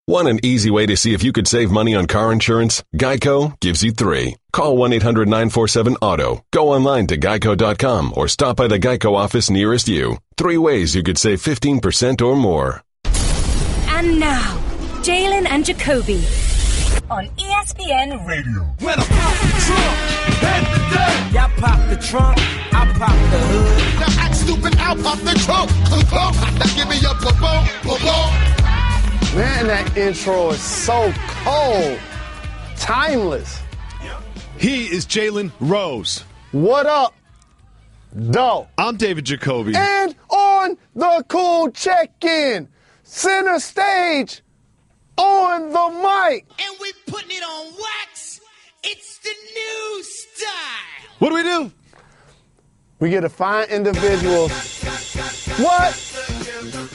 Want an easy way to see if you could save money on car insurance? Geico gives you 3. Call 1-800-947-AUTO. Go online to geico.com or stop by the Geico office nearest you. 3 ways you could save 15% or more. And now, Jalen and Jacoby on ESPN Radio. When I pop the trunk, head the day. Y'all pop the trunk, I pop the hood. Now act stupid, I'll pop the trunk. Now give me your boom, boom, boom. Man, that intro is so cold. Timeless. He is Jalen Rose. What up, Doe? I'm David Jacoby. And on the cool check-in, center stage, on the mic. And we putting it on wax. It's the new style. What do we do? We get to find individuals what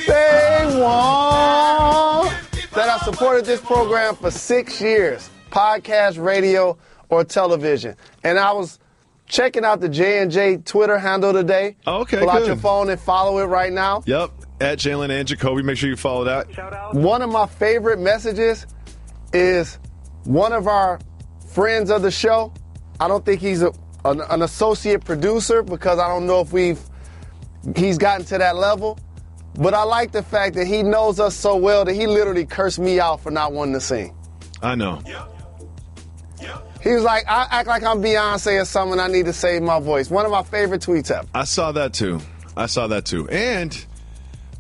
they want that have supported this program for 6 years, podcast, radio, or television. And I was checking out the J&J Twitter handle today. Okay, Pull out good. your phone and follow it right now. Yep, at Jalen and Jacoby. Make sure you follow that. One of my favorite messages is one of our friends of the show. I don't think he's an associate producer because I don't know if he's gotten to that level. But I like the fact that he knows us so well that he literally cursed me out for not wanting to sing. I know. He was like, I act like I'm Beyonce or something. I need to save my voice. One of my favorite tweets ever. I saw that too. And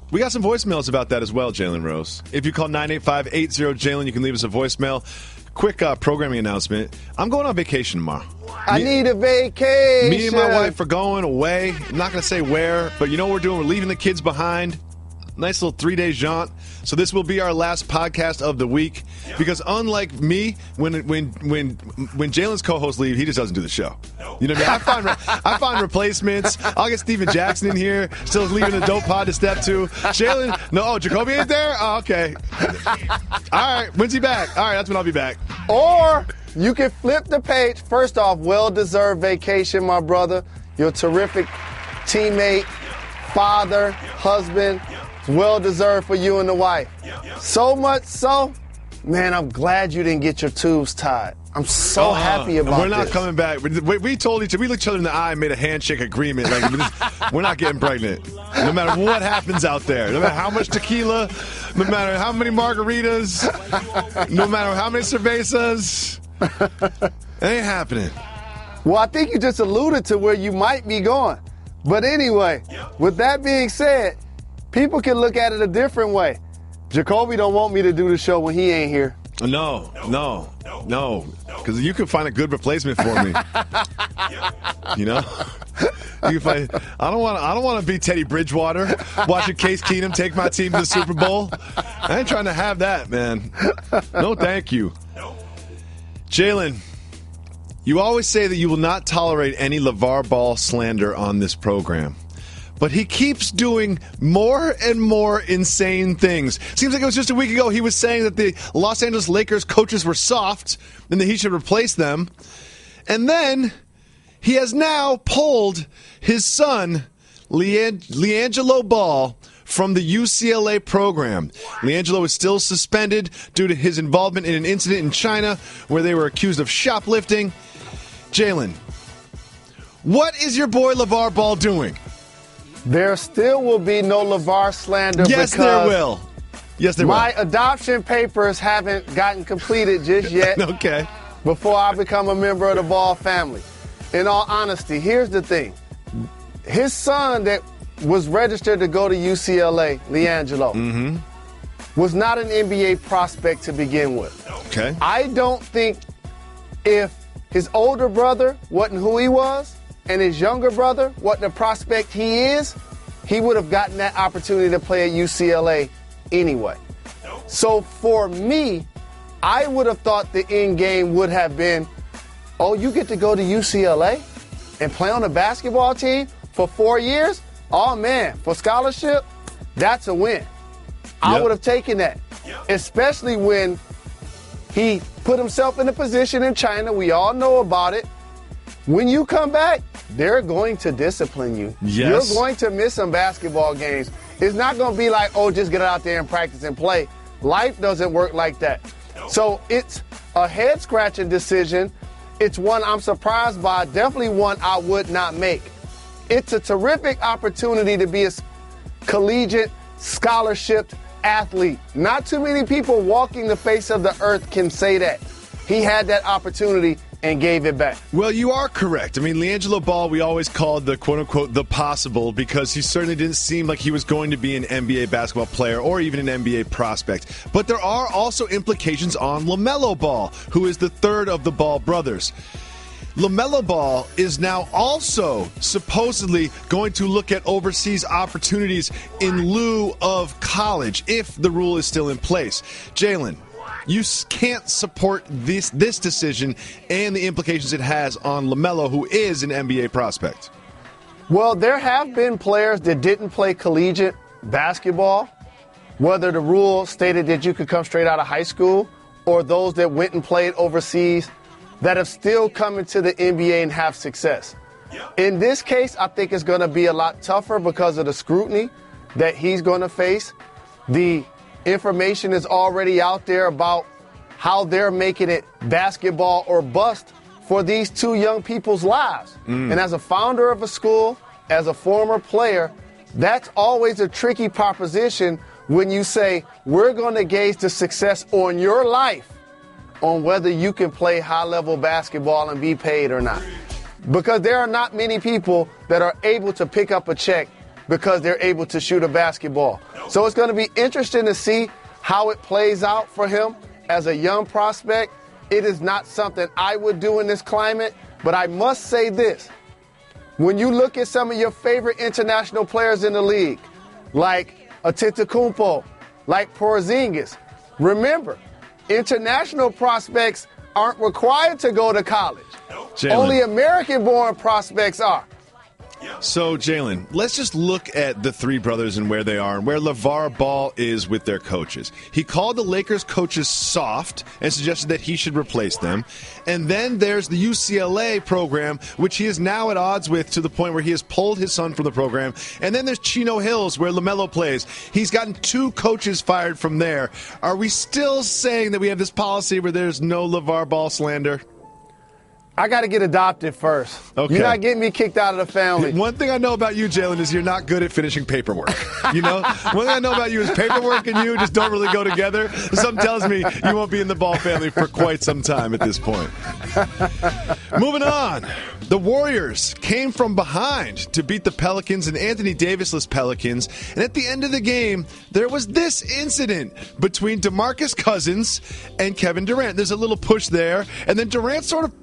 we got some voicemails about that as well, Jalen Rose. If you call 985-80-JALEN, you can leave us a voicemail. Quick programming announcement. I'm going on vacation tomorrow. I need a vacation. Me and my wife are going away. I'm not going to say where, but you know what we're doing? We're leaving the kids behind. Nice little 3-day jaunt. So this will be our last podcast of the week because unlike me, when Jalen's co-hosts leave, he just doesn't do the show. You know what I mean? I find replacements. I'll get Steven Jackson in here, still leaving the dope pod to step to. Jalen, Jacoby ain't there? Oh, okay. All right, when's he back? All right, that's when I'll be back. Or you can flip the page. First off, well-deserved vacation, my brother. You're a terrific teammate, father, husband. Well-deserved for you and the wife. So much so, man, I'm glad you didn't get your tubes tied. I'm so happy about this. We're not coming back. We told each other, we looked each other in the eye and made a handshake agreement. Like, we're not getting pregnant. No matter what happens out there. No matter how much tequila, no matter how many margaritas, no matter how many cervezas. It ain't happening. Well, I think you just alluded to where you might be going. But anyway, with that being said, people can look at it a different way. Jacoby don't want me to do the show when he ain't here. No. Because you could find a good replacement for me. You know? You can find, I don't want to be Teddy Bridgewater watching Case Keenum take my team to the Super Bowl. I ain't trying to have that, man. No, thank you. Jalen, you always say that you will not tolerate any LeVar Ball slander on this program. But he keeps doing more and more insane things. Seems like it was just a week ago he was saying that the Los Angeles Lakers coaches were soft and that he should replace them. And then he has now pulled his son, LiAngelo Ball, from the UCLA program. LiAngelo is still suspended due to his involvement in an incident in China where they were accused of shoplifting. Jalen, what is your boy LeVar Ball doing? There still will be no LeVar slander. Yes, there will. Yes, there will. My adoption papers haven't gotten completed just yet. Okay. Before I become a member of the Ball family. In all honesty, here's the thing. His son that was registered to go to UCLA, LiAngelo, was not an NBA prospect to begin with. Okay. I don't think if his older brother wasn't who he was, and his younger brother, what the prospect he is, he would have gotten that opportunity to play at UCLA anyway. So for me, I would have thought the end game would have been, oh, you get to go to UCLA and play on a basketball team for 4 years? Oh, man, for scholarship, that's a win. I would have taken that, especially when he put himself in a position in China. We all know about it. When you come back, they're going to discipline you. Yes. You're going to miss some basketball games. It's not going to be like, oh, just get out there and practice and play. Life doesn't work like that. So it's a head-scratching decision. It's one I'm surprised by, definitely one I would not make. It's a terrific opportunity to be a collegiate, scholarship athlete. Not too many people walking the face of the earth can say that. He had that opportunity and gave it back. Well, you are correct. I mean, LiAngelo Ball, we always called the quote-unquote the possible because he certainly didn't seem like he was going to be an NBA basketball player or even an NBA prospect. But there are also implications on LaMelo Ball, who is the third of the Ball brothers. LaMelo Ball is now also supposedly going to look at overseas opportunities in lieu of college if the rule is still in place. Jalen, you can't support this decision and the implications it has on LaMelo, who is an NBA prospect. Well, there have been players that didn't play collegiate basketball, whether the rule stated that you could come straight out of high school or those that went and played overseas that have still come into the NBA and have success. In this case, I think it's going to be a lot tougher because of the scrutiny that he's going to face. The information is already out there about how they're making it basketball or bust for these two young people's lives. And as a founder of a school, as a former player, that's always a tricky proposition when you say, we're going to gauge the success on your life on whether you can play high-level basketball and be paid or not. Because there are not many people that are able to pick up a check because they're able to shoot a basketball. So it's going to be interesting to see how it plays out for him as a young prospect. It is not something I would do in this climate, but I must say this. When you look at some of your favorite international players in the league, like Antetokounmpo, like Porzingis, remember, international prospects aren't required to go to college. Jalen. Only American-born prospects are. So, Jalen, let's just look at the three brothers and where they are and where LeVar Ball is with their coaches. He called the Lakers coaches soft and suggested that he should replace them. And then there's the UCLA program, which he is now at odds with to the point where he has pulled his son from the program. And then there's Chino Hills, where LaMelo plays. He's gotten two coaches fired from there. Are we still saying that we have this policy where there's no LeVar Ball slander? I got to get adopted first. Okay. You're not getting me kicked out of the family. One thing I know about you, Jalen, is you're not good at finishing paperwork. You know? One thing I know about you is paperwork and you just don't really go together. Something tells me you won't be in the Ball family for quite some time at this point. Moving on. The Warriors came from behind to beat the Pelicans and Anthony Davis-less Pelicans. And at the end of the game, there was this incident between DeMarcus Cousins and Kevin Durant. There's a little push there. And then Durant sort of,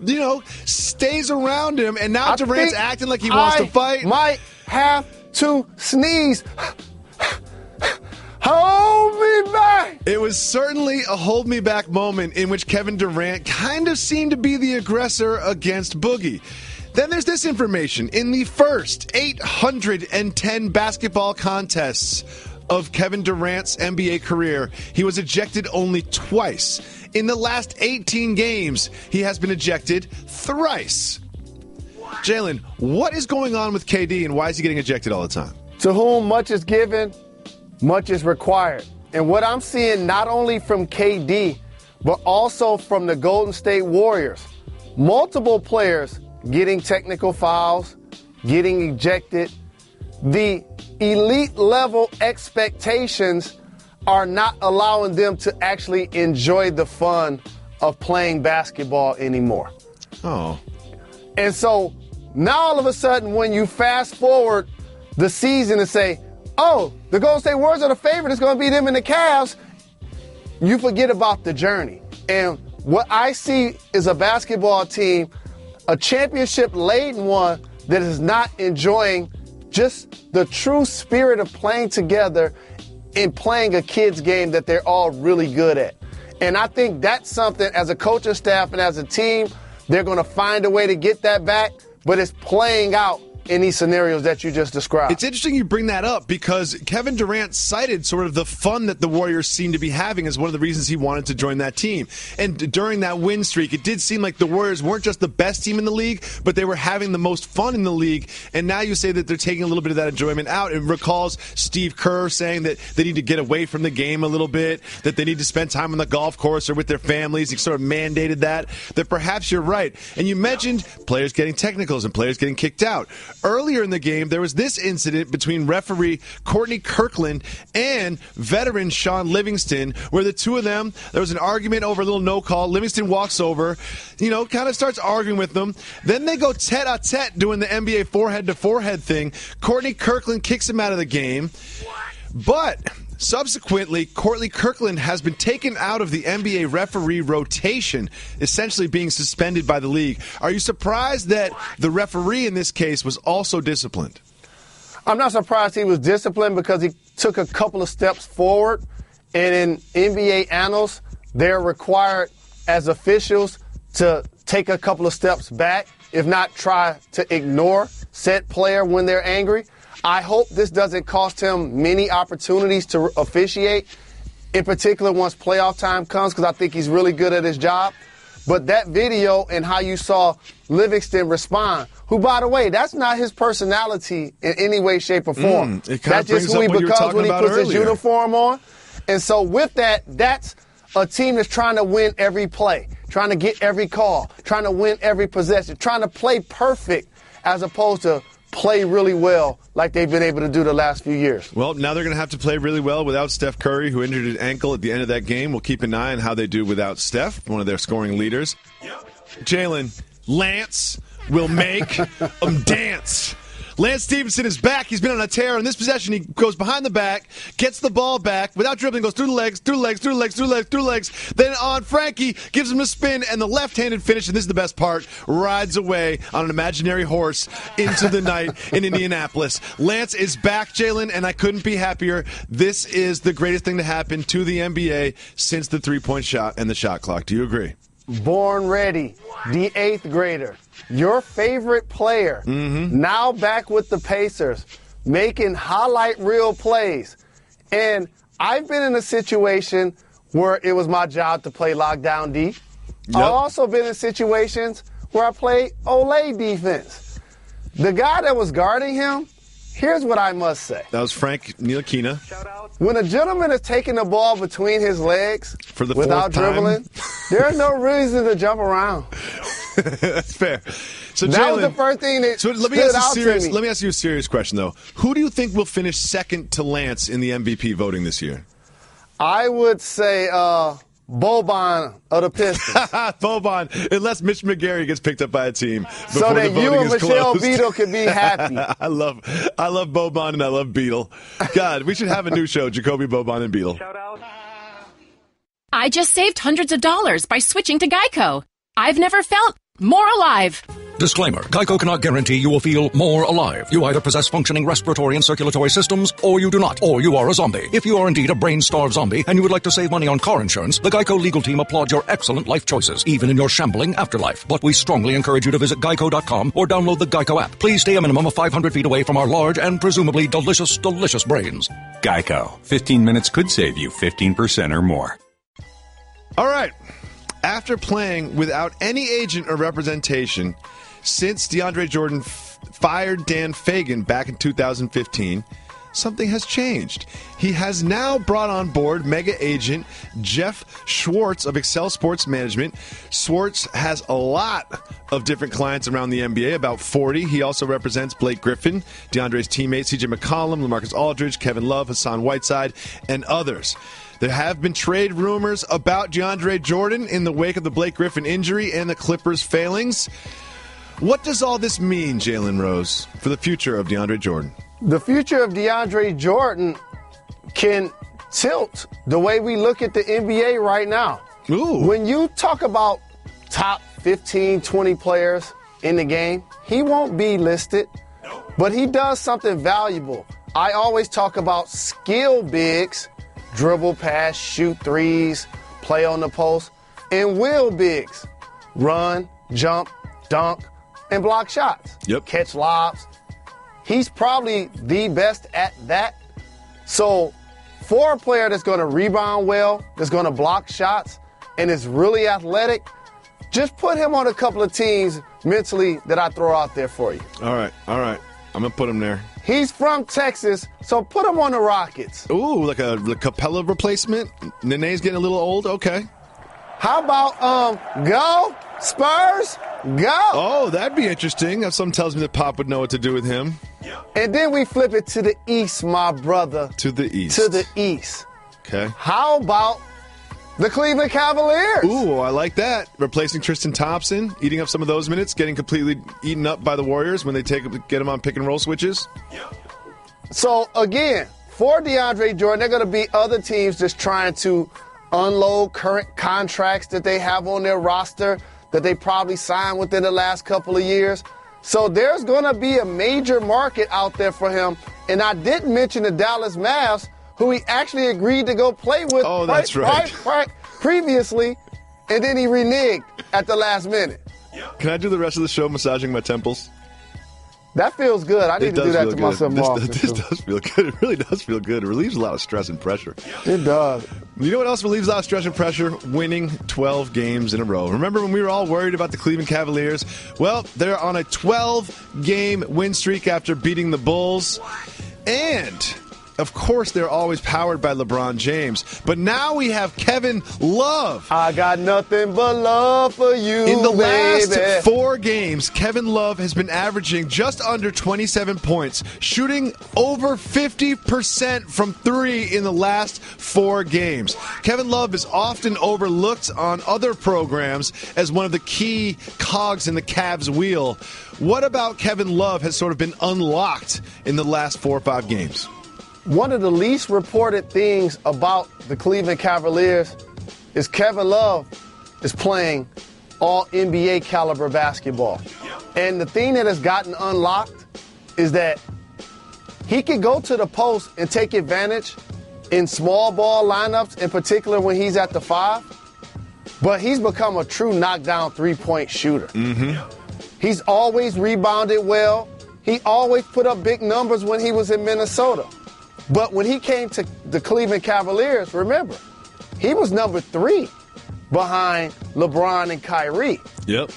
stays around him. And now Durant's acting like he wants to fight. Might have to sneeze. Hold me back! It was certainly a hold me back moment in which Kevin Durant kind of seemed to be the aggressor against Boogie. Then there's this information. In the first 810 basketball contests of Kevin Durant's NBA career, he was ejected only twice. In the last 18 games, he has been ejected thrice. Jalen, what is going on with KD and why is he getting ejected all the time? To whom much is given, much is required. And what I'm seeing not only from KD, but also from the Golden State Warriors, multiple players getting technical fouls, getting ejected. The elite level expectations are not allowing them to actually enjoy the fun of playing basketball anymore. Oh. And so now all of a sudden when you fast forward the season and say, oh, the Golden State Warriors are the favorite, it's going to be them and the Cavs, you forget about the journey. And what I see is a basketball team, a championship-laden one, that is not enjoying just the true spirit of playing together and playing a kid's game that they're all really good at. And I think that's something, as a coaching staff and as a team, they're going to find a way to get that back, but it's playing out in these scenarios that you just described. It's interesting you bring that up because Kevin Durant cited sort of the fun that the Warriors seem to be having as one of the reasons he wanted to join that team. And during that win streak, it did seem like the Warriors weren't just the best team in the league, but they were having the most fun in the league. And now you say that they're taking a little bit of that enjoyment out. It recalls Steve Kerr saying that they need to get away from the game a little bit, that they need to spend time on the golf course or with their families. He sort of mandated that perhaps you're right. And you mentioned players getting technicals and players getting kicked out. Earlier in the game, there was this incident between referee Courtney Kirkland and veteran Sean Livingston, where the two of them, there was an argument over a little no call. Livingston walks over, kind of starts arguing with them. Then they go tete-a-tete doing the NBA forehead-to-forehead thing. Courtney Kirkland kicks him out of the game. But subsequently, Courtney Kirkland has been taken out of the NBA referee rotation, essentially being suspended by the league. Are you surprised that the referee in this case was also disciplined? I'm not surprised he was disciplined because he took a couple of steps forward. And in NBA annals, they're required as officials to take a couple of steps back, if not try to ignore said player when they're angry. I hope this doesn't cost him many opportunities to officiate, in particular once playoff time comes, because I think he's really good at his job. But that video and how you saw Livingston respond, who, by the way, that's not his personality in any way, shape, or form. That's just who he becomes when he puts his uniform on. And so with that, that's a team that's trying to win every play, trying to get every call, trying to win every possession, trying to play perfect as opposed to play really well like they've been able to do the last few years. Well, now they're going to have to play really well without Steph Curry, who injured his ankle at the end of that game. We'll keep an eye on how they do without Steph, one of their scoring leaders. Jalen, Lance will make them dance. Lance Stevenson is back. He's been on a tear. In this possession, he goes behind the back, gets the ball back, without dribbling, goes through the legs, through the legs, through the legs, through the legs, through the legs. Then on Frankie, gives him a spin, and the left-handed finish, and this is the best part, rides away on an imaginary horse into the night in Indianapolis. Lance is back, Jalen, and I couldn't be happier. This is the greatest thing to happen to the NBA since the three-point shot and the shot clock. Do you agree? Born ready, the 8th grader, your favorite player, now back with the Pacers, making highlight reel plays. And I've been in a situation where it was my job to play lockdown D. Yep. I've also been in situations where I played Olay defense. The guy that was guarding him, here's what I must say. That was Frank Ntilikina. When a gentleman is taking the ball between his legs for the without dribbling, there's no reason to jump around. That's fair. So that was the first thing that let me ask you a serious question, though. Who do you think will finish second to Lance in the MVP voting this year? I would say Boban of the Pistons. Boban, unless Mitch McGarry gets picked up by a team. So that you and Michelle Beadle can be happy. I love Boban and I love Beadle. God, we should have a new show, Jacoby, Boban, and Beadle. I just saved hundreds of dollars by switching to Geico. I've never felt more alive. Disclaimer. Geico cannot guarantee you will feel more alive. You either possess functioning respiratory and circulatory systems, or you do not, or you are a zombie. If you are indeed a brain-starved zombie and you would like to save money on car insurance, the Geico legal team applauds your excellent life choices, even in your shambling afterlife. But we strongly encourage you to visit geico.com or download the Geico app. Please stay a minimum of 500 feet away from our large and presumably delicious, delicious brains. Geico. 15 minutes could save you 15% or more. All right. After playing without any agent or representation since DeAndre Jordan fired Dan Fagan back in 2015, something has changed. He has now brought on board mega agent Jeff Schwartz of Excel Sports Management. Schwartz has a lot of different clients around the NBA, about 40. He also represents Blake Griffin, DeAndre's teammates, CJ McCollum, LaMarcus Aldridge, Kevin Love, Hassan Whiteside, and others. There have been trade rumors about DeAndre Jordan in the wake of the Blake Griffin injury and the Clippers' failings. What does all this mean, Jalen Rose, for the future of DeAndre Jordan? The future of DeAndre Jordan can tilt the way we look at the NBA right now. Ooh. When you talk about top 15, 20 players in the game, he won't be listed, but he does something valuable. I always talk about skill bigs, dribble, pass, shoot threes, play on the post, and will bigs, run, jump, dunk, and block shots. Yep. Catch lobs. he's probably the best at that. So for a player that's going to rebound well, that's going to block shots, and is really athletic, just put him on a couple of teams mentally that I throw out there for you. All right. I'm going to put him there. He's from Texas, so put him on the Rockets. Ooh, like a Capella replacement? Nene's getting a little old? Okay. How about, go, Spurs, go. Oh, that'd be interesting. Something tells me that Pop would know what to do with him. And then we flip it to the East, my brother. To the East. To the East. Okay. How about the Cleveland Cavaliers? Ooh, I like that. Replacing Tristan Thompson, eating up some of those minutes, getting completely eaten up by the Warriors when they get him on pick and roll switches. So, again, for DeAndre Jordan, there are going to be other teams just trying to unload current contracts that they have on their roster that they probably signed within the last couple of years. So there's going to be a major market out there for him. And I didn't mention the Dallas Mavs, who he actually agreed to go play with that's right. previously, and then he reneged at the last minute. Can I do the rest of the show massaging my temples? That feels good. I need to do that to myself more often. This does feel good. It really does feel good. It relieves a lot of stress and pressure. It does. You know what else relieves a lot of stress and pressure? Winning 12 games in a row. Remember when we were all worried about the Cleveland Cavaliers? Well, they're on a 12-game win streak after beating the Bulls. And of course, they're always powered by LeBron James. But now we have Kevin Love. I got nothing but love for you, In the baby. last 4 games, Kevin Love has been averaging just under 27 points, shooting over 50% from 3 in the last 4 games. Kevin Love is often overlooked on other programs as one of the key cogs in the Cavs wheel. What about Kevin Love has sort of been unlocked in the last 4 or 5 games? One of the least reported things about the Cleveland Cavaliers is Kevin Love is playing all NBA caliber basketball. And the thing that has gotten unlocked is that he can go to the post and take advantage in small ball lineups, in particular when he's at the 5. But he's become a true knockdown three-point shooter. He's always rebounded well. He always put up big numbers when he was in Minnesota. But when he came to the Cleveland Cavaliers, remember, he was number 3 behind LeBron and Kyrie. Yep.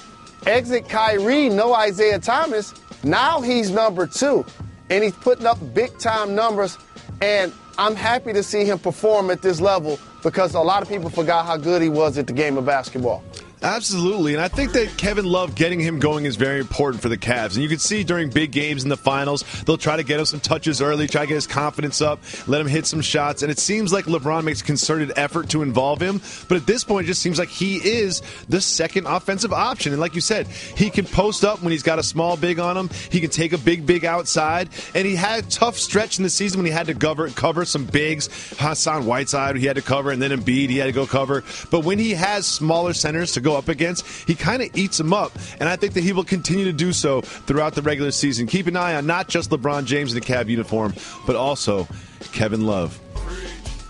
Exit Kyrie, no Isaiah Thomas. Now he's number 2. And he's putting up big-time numbers. And I'm happy to see him perform at this level because a lot of people forgot how good he was at the game of basketball. Absolutely, and I think that Kevin Love getting him going is very important for the Cavs. And you can see during big games in the finals, they'll try to get him some touches early, try to get his confidence up, let him hit some shots. And it seems like LeBron makes a concerted effort to involve him. But at this point, it just seems like he is the second offensive option. And like you said, he can post up when he's got a small big on him. He can take a big outside. And he had a tough stretch in the season when he had to cover some bigs. Hassan Whiteside, he had to cover, and then Embiid, he had to go cover. But when he has smaller centers to go up against, he kind of eats them up, and I think that he will continue to do so throughout the regular season. Keep an eye on not just LeBron James in the Cav uniform, but also Kevin Love.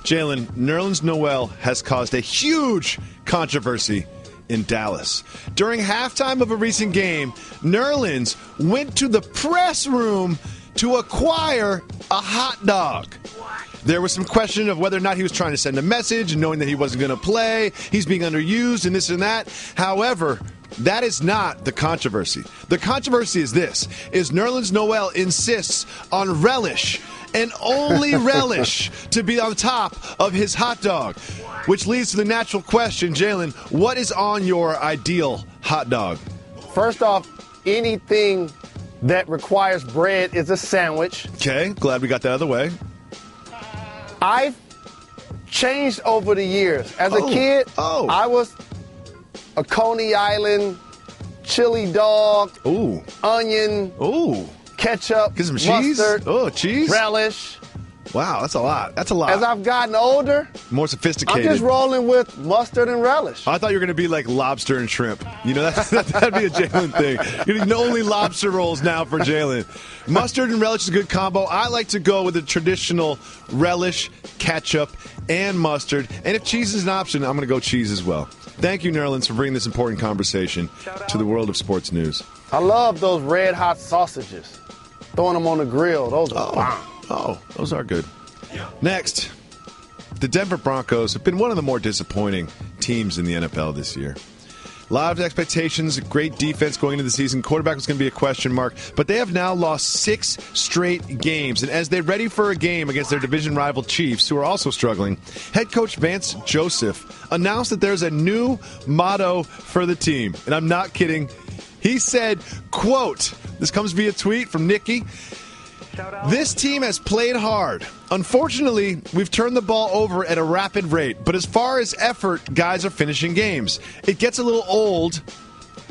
Jalen, Nerlens Noel has caused a huge controversy in Dallas. During halftime of a recent game, Nerlens went to the press room to acquire a hot dog. There was some question of whether or not he was trying to send a message, knowing that he wasn't going to play, he's being underused, and this and that. However, that is not the controversy. The controversy is this, is Nerlens Noel insists on relish, and only relish, to be on top of his hot dog. Which leads to the natural question, Jalen, what is on your ideal hot dog? First off, anything that requires bread is a sandwich. Okay, glad we got that out of the way. I've changed over the years. As a kid, I was a Coney Island chili dog, onion, ketchup, get some cheese, mustard, cheese, relish. Wow, that's a lot. That's a lot. As I've gotten older, more sophisticated. I'm just rolling with mustard and relish. I thought you were going to be like lobster and shrimp. You know, that'd be a Jalen thing. You know, only lobster rolls now for Jalen. Mustard and relish is a good combo. I like to go with a traditional relish, ketchup, and mustard. And if cheese is an option, I'm going to go cheese as well. Thank you, Nerlens, for bringing this important conversation to the world of sports news. I love those red hot sausages. throwing them on the grill. Those are bomb. Oh, those are good. Next, the Denver Broncos have been one of the more disappointing teams in the NFL this year. A lot of expectations, great defense going into the season. Quarterback was going to be a question mark, but they have now lost 6 straight games. And as they're ready for a game against their division rival Chiefs, who are also struggling, head coach Vance Joseph announced that there's a new motto for the team. And I'm not kidding. He said, quote, this comes via tweet from Nikki, "This team has played hard. Unfortunately, we've turned the ball over at a rapid rate, but as far as effort, guys are finishing games. It gets a little old,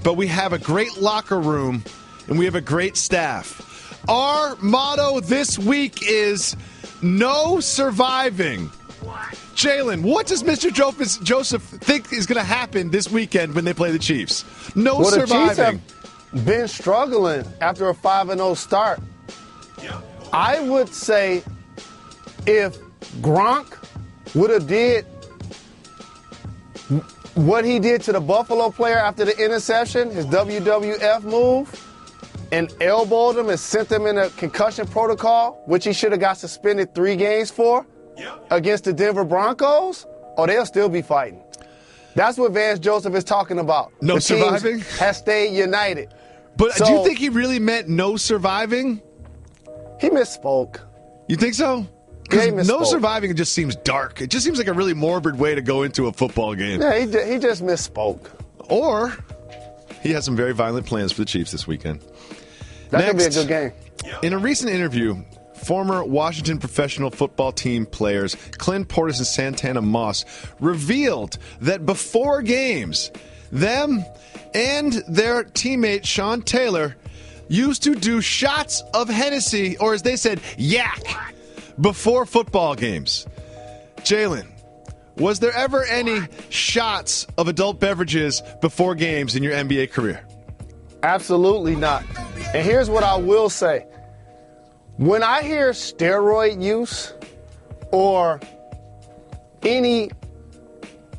but we have a great locker room, and we have a great staff. Our motto this week is no surviving." Jalen, what does Mr. Joseph think is going to happen this weekend when they play the Chiefs? No surviving. The Chiefs have been struggling after a 5-0 start. I would say if Gronk would have did what he did to the Buffalo player after the interception, his WWF move, and elbowed him and sent him in a concussion protocol, which he should have got suspended 3 games for, against the Denver Broncos, they'll still be fighting. That's what Vance Joseph is talking about. No the surviving? Has stayed united. But do you think he really meant no surviving? He misspoke. You think so? Because no surviving just seems dark. It just seems like a really morbid way to go into a football game. Yeah, he just misspoke. Or he has some very violent plans for the Chiefs this weekend. That could be a good game. In a recent interview, former Washington professional football team players Clint Portis and Santana Moss revealed that before games, them and their teammate Sean Taylor used to do shots of Hennessy, or as they said, yak, before football games. Jalen, was there ever any shots of adult beverages before games in your NBA career? Absolutely not. And here's what I will say. When I hear steroid use or any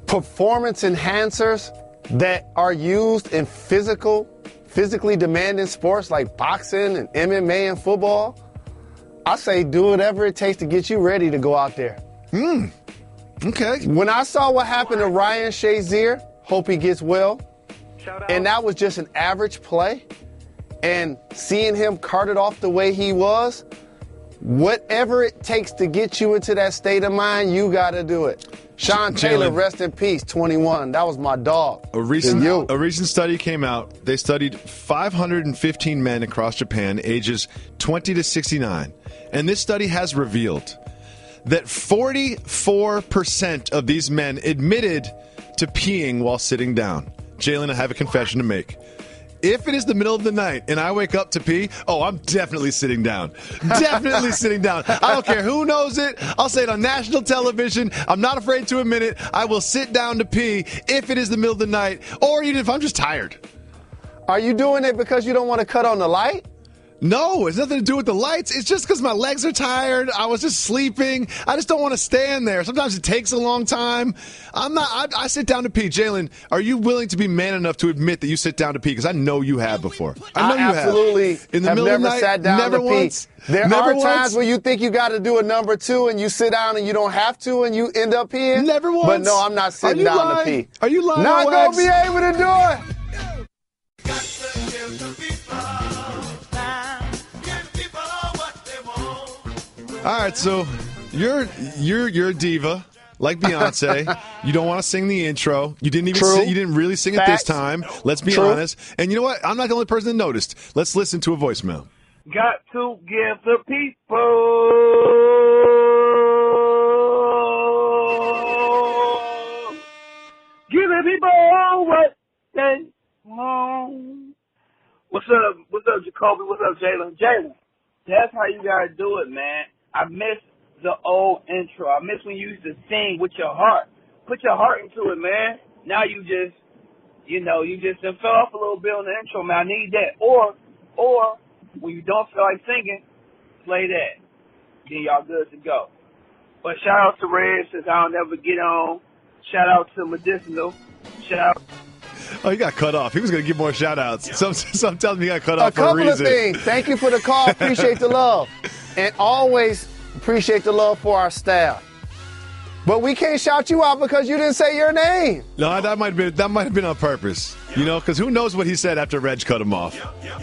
performance enhancers that are used in physically demanding sports like boxing and MMA and football, I say do whatever it takes to get you ready to go out there. Okay. When I saw what happened to Ryan Shazier, hope he gets well, and that was just an average play, and seeing him carted off the way he was, whatever it takes to get you into that state of mind, you got to do it. Sean Taylor, rest in peace, 21. That was my dog. A recent study came out. They studied 515 men across Japan, ages 20 to 69. And this study has revealed that 44% of these men admitted to peeing while sitting down. Jalen, I have a confession to make. If it is the middle of the night and I wake up to pee, I'm definitely sitting down. Definitely sitting down. I don't care who knows it. I'll say it on national television. I'm not afraid to admit it. I will sit down to pee if it is the middle of the night or even if I'm just tired. Are you doing it because you don't want to cut on the light? No, it's nothing to do with the lights. It's just because my legs are tired. I was just sleeping. I just don't want to stand there. Sometimes it takes a long time. I sit down to pee. Jalen, are you willing to be man enough to admit that you sit down to pee? Because I know you have before. I know you absolutely have. In the have middle never of the night, sat down never to once. pee. There never are once. times where you think you got to do a number 2 and you sit down and you don't have to and you end up peeing. Never once. But no, I'm not sitting down lying? to pee. Are you lying? Not going to be able to do it. All right, so you're a diva like Beyonce. You don't want to sing the intro. You didn't even you didn't really sing it this time. Let's be honest. And you know what? I'm not the only person that noticed. Let's listen to a voicemail. Got to give the people what they want. What's up, Jacoby? What's up, Jalen? Jalen, that's how you gotta do it, man. I miss the old intro. I miss when you used to sing with your heart. Put your heart into it, man. Now you just done fell off a little bit on the intro, man. I need that. Or when you don't feel like singing, play that. Then y'all good to go. But shout out to Red, since I don't ever get on. Shout out to Medicinal. Shout out. Oh, he got cut off. He was going to give more shout-outs. Some tells me he got cut off for a couple reason. of things. Thank you for the call. Appreciate the love. And always appreciate the love for our staff. But we can't shout you out because you didn't say your name. No, that might have been on purpose. You know, because who knows what he said after Reg cut him off?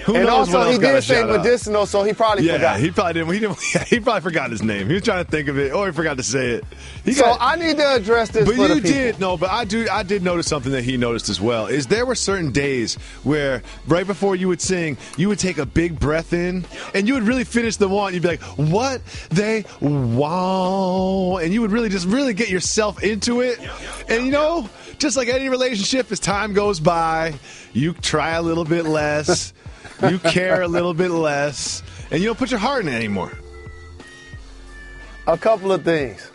Who and knows also, what else he got did a say shout-out? medicinal, so he probably forgot. He probably didn't. He probably forgot his name. He was trying to think of it, or he forgot to say it. I need to address this. But for the you people. did but I did notice something that he noticed as well. Is there were certain days where right before you would sing, you would take a big breath in, and you would really finish the one. You'd be like, "What they want," and you would really get yourself into it. And you know, just like any relationship, as time goes by, you try a little bit less, you care a little bit less, and you don't put your heart in it anymore. A couple of things.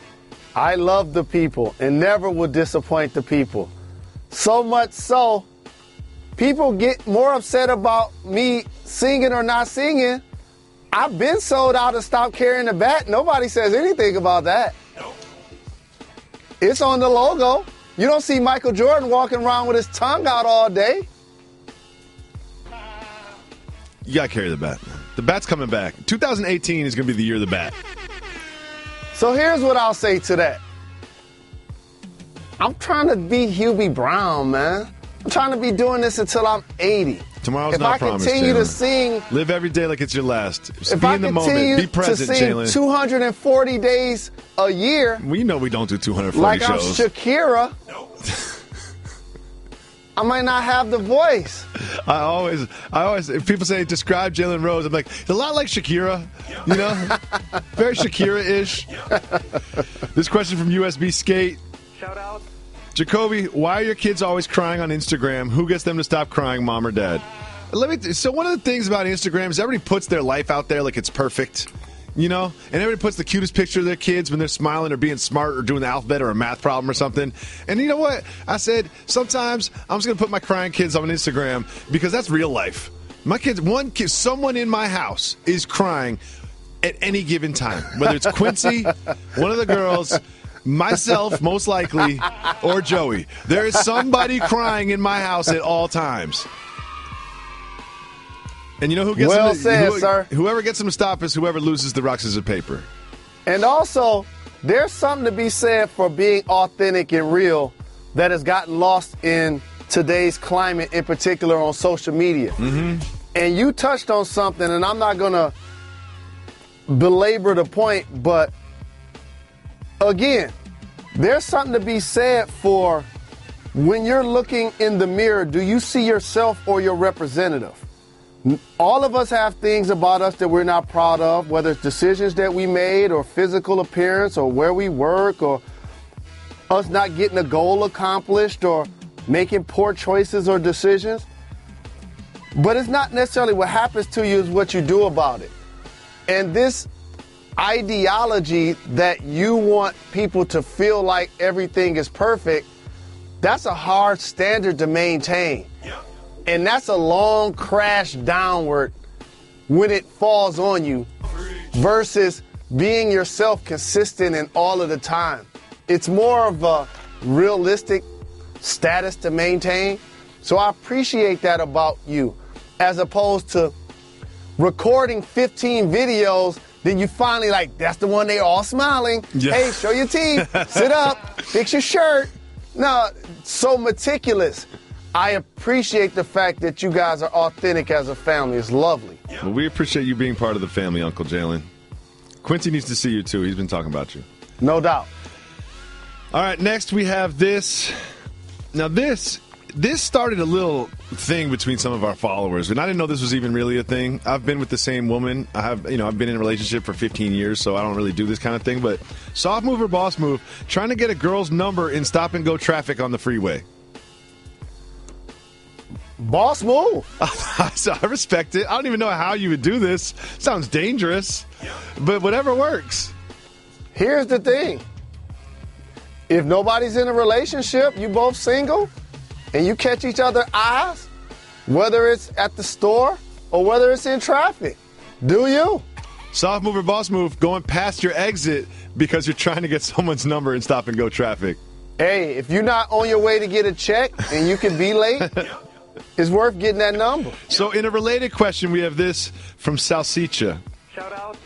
I love the people and never would disappoint the people. So much so, people get more upset about me singing or not singing. I've been sold out and stopped carrying the bat. Nobody says anything about that. It's on the logo. You don't see Michael Jordan walking around with his tongue out all day. You got to carry the bat. The bat's coming back. 2018 is going to be the year of the bat. So here's what I'll say to that. I'm trying to be Hubie Brown, man. I'm trying to be doing this until I'm 80. Tomorrow's if not I promised, continue to Jalen. sing, Live every day like it's your last. if Be I in the continue moment. Be present, to sing Jalen. 240 days a year, We know we don't do 240 like shows. I'm Shakira, I might not have the voice. I always, if people say describe Jalen Rose, I'm like, a lot like Shakira, you know? Very Shakira-ish. This question from USB Skate. Shout out. Jacoby, why are your kids always crying on Instagram? Who gets them to stop crying, mom or dad? So one of the things about Instagram is everybody puts their life out there like it's perfect. You know, and everybody puts the cutest picture of their kids when they're smiling or being smart or doing the alphabet or a math problem or something. And you know what? I said, sometimes I'm just going to put my crying kids on Instagram because that's real life. My kids, someone in my house is crying at any given time, whether it's Quincy, one of the girls, myself, most likely, or Joey. There is somebody crying in my house at all times. And you know who gets Well them to, said, sir. Whoever gets them to stop is whoever loses the rocks of paper. And also, there's something to be said for being authentic and real that has gotten lost in today's climate, in particular on social media. Mm-hmm. And you touched on something, and I'm not going to belabor the point, but again, there's something to be said for when you're looking in the mirror, do you see yourself or your representative? All of us have things about us that we're not proud of, whether it's decisions that we made or physical appearance or where we work or us not getting a goal accomplished or making poor choices or decisions. But it's not necessarily what happens to you, it's what you do about it. And this ideology that you want people to feel like everything is perfect, that's a hard standard to maintain. And that's a long crash downward when it falls on you versus being yourself consistent and all of the time. It's more of a realistic status to maintain. So I appreciate that about you, as opposed to recording 15 videos, then you finally like, that's the one they all smiling. Yeah. Hey, show your teeth, sit up, fix your shirt. No, so meticulous. I appreciate the fact that you guys are authentic as a family. It's lovely. Well, we appreciate you being part of the family, Uncle Jalen. Quincy needs to see you, too. He's been talking about you. No doubt. All right, next we have this. Now, this started a little thing between some of our followers, and I didn't know this was even really a thing. I've been with the same woman. I've been in a relationship for 15 years, so I don't really do this kind of thing. But soft move or boss move, trying to get a girl's number in stop-and-go traffic on the freeway. Boss move. So I respect it. I don't even know how you would do this. Sounds dangerous, but whatever works. Here's the thing. If nobody's in a relationship, you both single, and you catch each other's eyes, whether it's at the store or whether it's in traffic, do you? Soft move or boss move, going past your exit because you're trying to get someone's number in stop-and-go traffic. Hey, if you're not on your way to get a check and you can be late, it's worth getting that number. So in a related question, we have this from Salsicha. Shout out.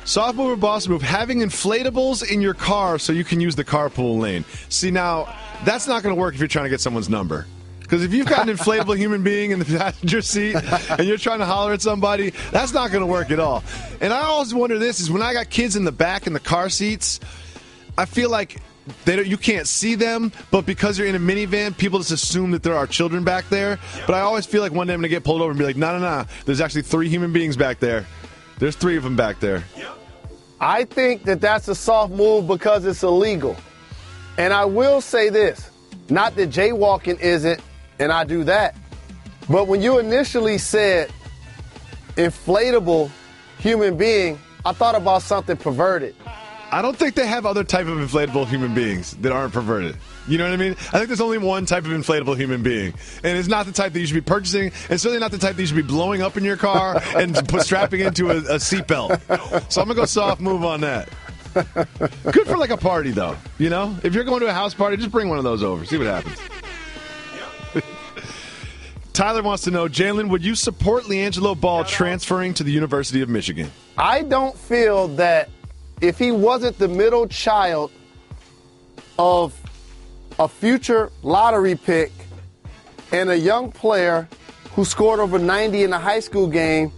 Soft move or boss move, having inflatables in your car so you can use the carpool lane. See, now, that's not going to work if you're trying to get someone's number. Because if you've got an inflatable human being in the passenger seat and you're trying to holler at somebody, that's not going to work at all. And I always wonder this, is when I got kids in the back in the car seats, I feel like you can't see them, but because you're in a minivan, people just assume that there are children back there. But I always feel like one day I'm going to get pulled over and be like, no, there's actually 3 human beings back there. There's 3 of them back there. I think that that's a soft move because it's illegal. And I will say this, not that jaywalking isn't, and I do that, but when you initially said inflatable human being, I thought about something perverted. I don't think they have other type of inflatable human beings that aren't perverted. You know what I mean? I think there's only one type of inflatable human being. And it's not the type that you should be purchasing, and certainly not the type that you should be blowing up in your car and strapping into a seatbelt. So I'm going to go soft move on that. Good for like a party, though. You know? If you're going to a house party, just bring one of those over. See what happens. Tyler wants to know, Jalen, would you support LiAngelo Ball transferring to the University of Michigan? I don't feel that if he wasn't the middle child of a future lottery pick and a young player who scored over 90 in a high school game,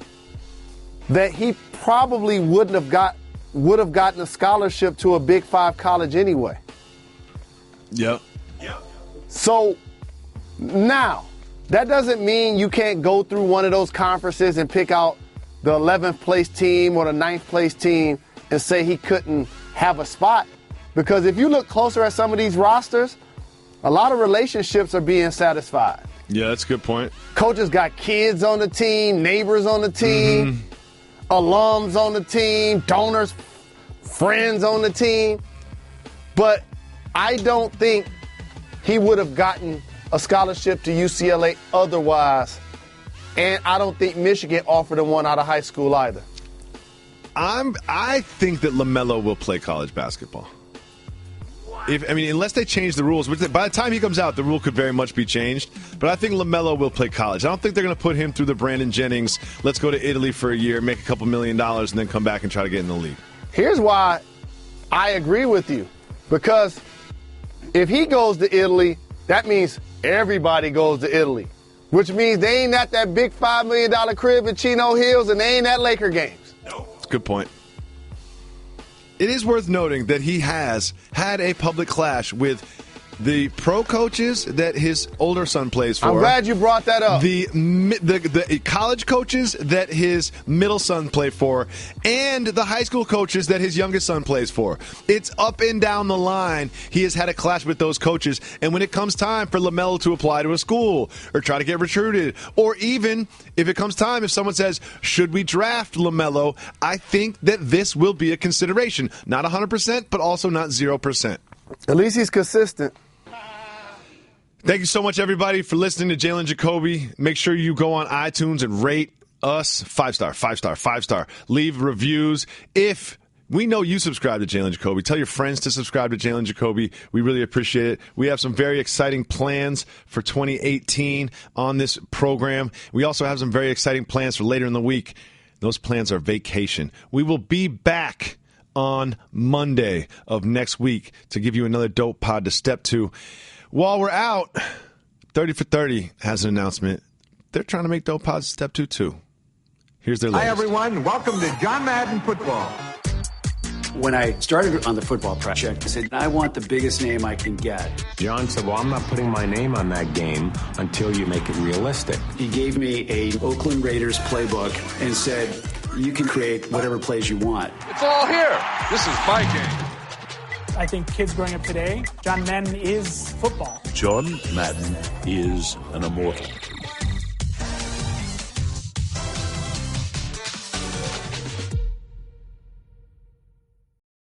that he probably would have gotten a scholarship to a Big 5 college anyway. Yep. So now, that doesn't mean you can't go through one of those conferences and pick out the 11th place team or the 9th place team and say he couldn't have a spot. Because if you look closer at some of these rosters, a lot of relationships are being satisfied. Yeah, that's a good point. Coaches got kids on the team, neighbors on the team, alums on the team, donors, friends on the team. But I don't think he would have gotten a scholarship to UCLA otherwise. And I don't think Michigan offered him one out of high school either. I think that LaMelo will play college basketball. Unless they change the rules, which by the time he comes out, the rule could very much be changed. But I think LaMelo will play college. I don't think they're going to put him through the Brandon Jennings, let's go to Italy for a year, make a couple $1 million, and then come back and try to get in the league. Here's why I agree with you. Because if he goes to Italy, that means everybody goes to Italy. Which means they ain't at that big $5 million crib in Chino Hills, and they ain't at Laker games. That's a good point. It is worth noting that he has had a public clash with the pro coaches that his older son plays for. I'm glad you brought that up. The college coaches that his middle son played for, and the high school coaches that his youngest son plays for. It's up and down the line. He has had a clash with those coaches. And when it comes time for LaMelo to apply to a school or try to get recruited, or even if it comes time, if someone says, should we draft LaMelo, I think that this will be a consideration. Not 100%, but also not 0%. At least he's consistent. Thank you so much, everybody, for listening to Jalen Jacoby. Make sure you go on iTunes and rate us 5-star, 5-star, 5-star. Leave reviews. If we know you subscribe to Jalen Jacoby, tell your friends to subscribe to Jalen Jacoby. We really appreciate it. We have some very exciting plans for 2018 on this program. We also have some very exciting plans for later in the week. Those plans are vacation. We will be back on Monday of next week to give you another dope pod to step to. While we're out, 30 for 30 has an announcement. They're trying to make dope pods step to too. Here's their latest. Hi, everyone. Welcome to John Madden Football. When I started on the football project, I said, I want the biggest name I can get. John said, well, I'm not putting my name on that game until you make it realistic. He gave me a Oakland Raiders playbook and said, you can create whatever plays you want. It's all here. This is my game. I think kids growing up today, John Madden is football. John Madden is an immortal.